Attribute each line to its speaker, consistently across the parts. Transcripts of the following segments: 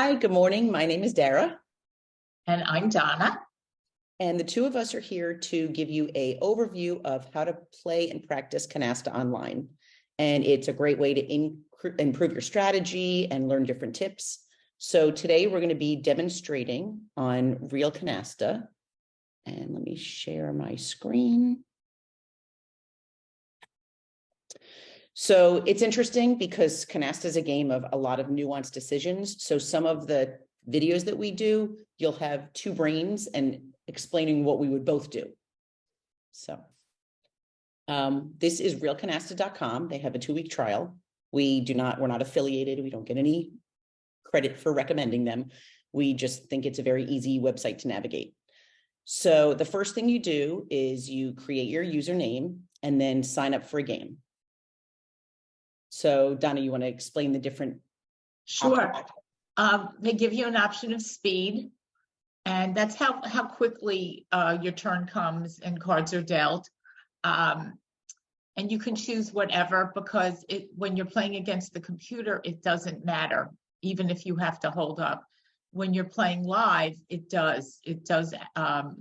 Speaker 1: Hi, good morning. My name is Dara.
Speaker 2: And I'm Donna.
Speaker 1: And the two of us are here to give you an overview of how to play and practice Canasta online. And it's a great way to improve your strategy and learn different tips. So today we're going to be demonstrating on RealCanasta. And let me share my screen. So it's interesting because Canasta is a game of a lot of nuanced decisions. So some of the videos that we do, you'll have two brains and explaining what we would both do. So this is realcanasta.com. They have a 2-week trial. We're not affiliated. We don't get any credit for recommending them. We just think it's a very easy website to navigate. So the first thing you do is you create your username and then sign up for a game. So Donna, you want to explain the different?
Speaker 2: Sure. They give you an option of speed, and that's how quickly your turn comes and cards are dealt. And you can choose whatever, because when you're playing against the computer, it doesn't matter, even if you have to hold up. When you're playing live, it does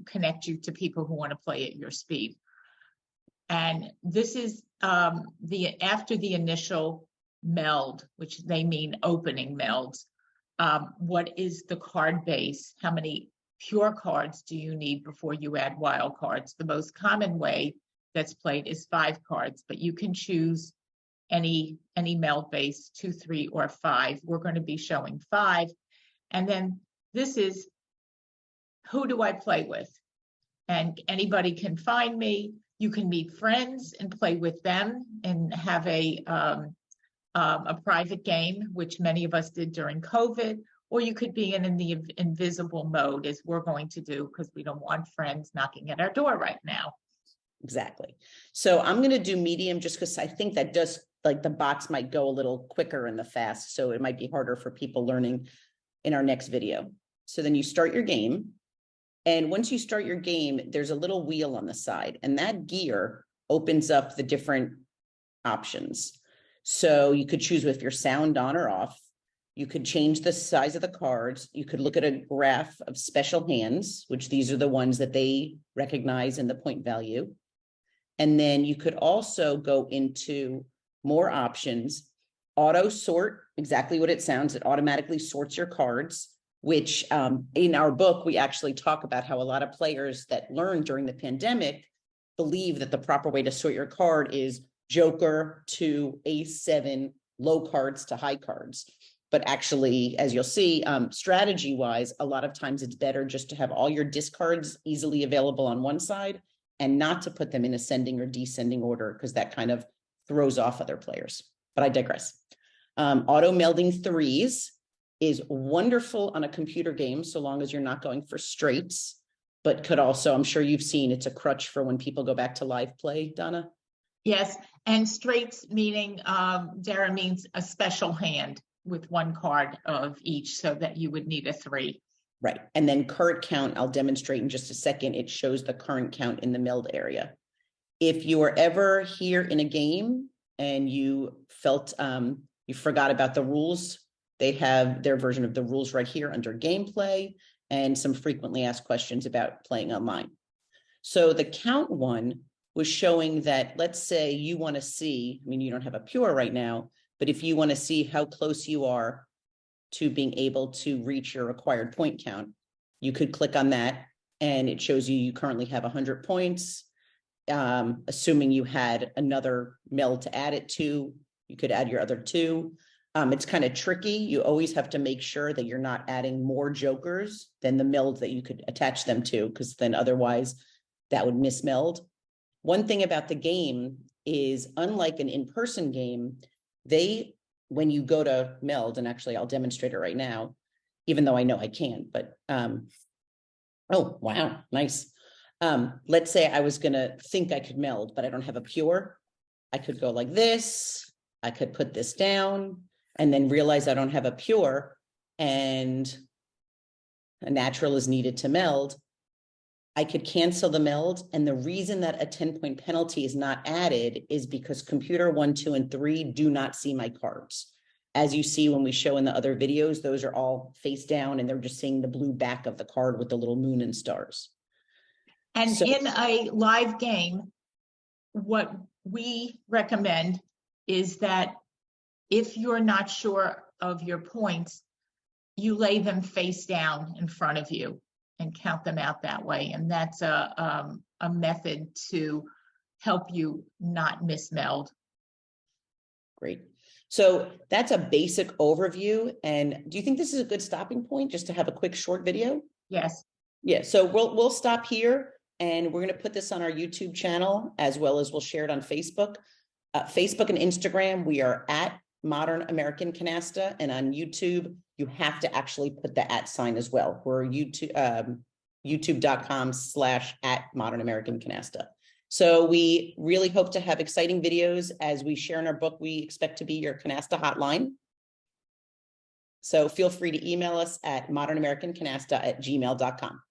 Speaker 2: connect you to people who want to play at your speed. And this is after the initial meld, which they mean opening melds. What is the card base? How many pure cards do you need before you add wild cards? The most common way that's played is 5 cards, but you can choose any meld base, 2, 3, or 5. We're going to be showing 5. And then this is, who do I play with? And anybody can find me. You can meet friends and play with them and have a private game, which many of us did during COVID, or you could be in the invisible mode, as we're going to do, because we don't want friends knocking at our door right now.
Speaker 1: Exactly. So I'm going to do medium just because I think that does, like, the bots might go a little quicker in the fast. So it might be harder for people learning in our next video. So then you start your game. And once you start your game, there's a little wheel on the side, and that gear opens up the different options. So you could choose if your sound on or off. You could change the size of the cards. You could look at a graph of special hands, which these are the ones that they recognize in the point value. And then you could also go into more options. Auto sort, exactly what it sounds. It automatically sorts your cards, which in our book, we actually talk about how a lot of players that learned during the pandemic believe that the proper way to sort your card is Joker to Ace 7, low cards to high cards. But actually, as you'll see, strategy-wise, a lot of times it's better just to have all your discards easily available on one side and not to put them in ascending or descending order, because that kind of throws off other players. But I digress. Auto melding 3s is wonderful on a computer game, so long as you're not going for straights, but could also, I'm sure you've seen, it's a crutch for when people go back to live play, Donna?
Speaker 2: Yes, and straights meaning, Dara, means a special hand with 1 card of each, so that you would need a 3.
Speaker 1: Right, and then current count, I'll demonstrate in just a second. It shows the current count in the meld area. If you were ever here in a game and you felt you forgot about the rules, they have their version of the rules right here under gameplay and some frequently asked questions about playing online. So the count one was showing that, let's say you want to see, I mean, you don't have a pure right now, but if you want to see how close you are to being able to reach your required point count, you could click on that and it shows you currently have 100 points. Assuming you had another meld to add it to, you could add your other 2. It's kind of tricky. You always have to make sure that you're not adding more jokers than the meld that you could attach them to, because then otherwise that would mismeld. One thing about the game is, unlike an in-person game, when you go to meld, and actually I'll demonstrate it right now, even though I know I can, but, oh, wow, nice. Let's say I was going to think I could meld, but I don't have a pure. I could go like this. I could put this down and then realize I don't have a pure and a natural is needed to meld. I could cancel the meld. And the reason that a 10-point penalty is not added is because computer 1, 2, and 3 do not see my cards. As you see when we show in the other videos, those are all face down and they're just seeing the blue back of the card with the little moon and stars.
Speaker 2: And
Speaker 1: So-
Speaker 2: in a live game, what we recommend is that if you're not sure of your points, you lay them face down in front of you and count them out that way. And that's a method to help you not mismeld.
Speaker 1: Great. So that's a basic overview. And do you think this is a good stopping point just to have a quick short video?
Speaker 2: Yes.
Speaker 1: Yeah, so we'll stop here and we're going to put this on our YouTube channel as well as we'll share it on Facebook. Facebook and Instagram, we are at Modern American Canasta, and on YouTube, you have to actually put the @ sign as well. We're youtube.com/@modernamericancanasta. So we really hope to have exciting videos as we share in our book. We expect to be your Canasta hotline. So feel free to email us at modernamericancanasta@gmail.com.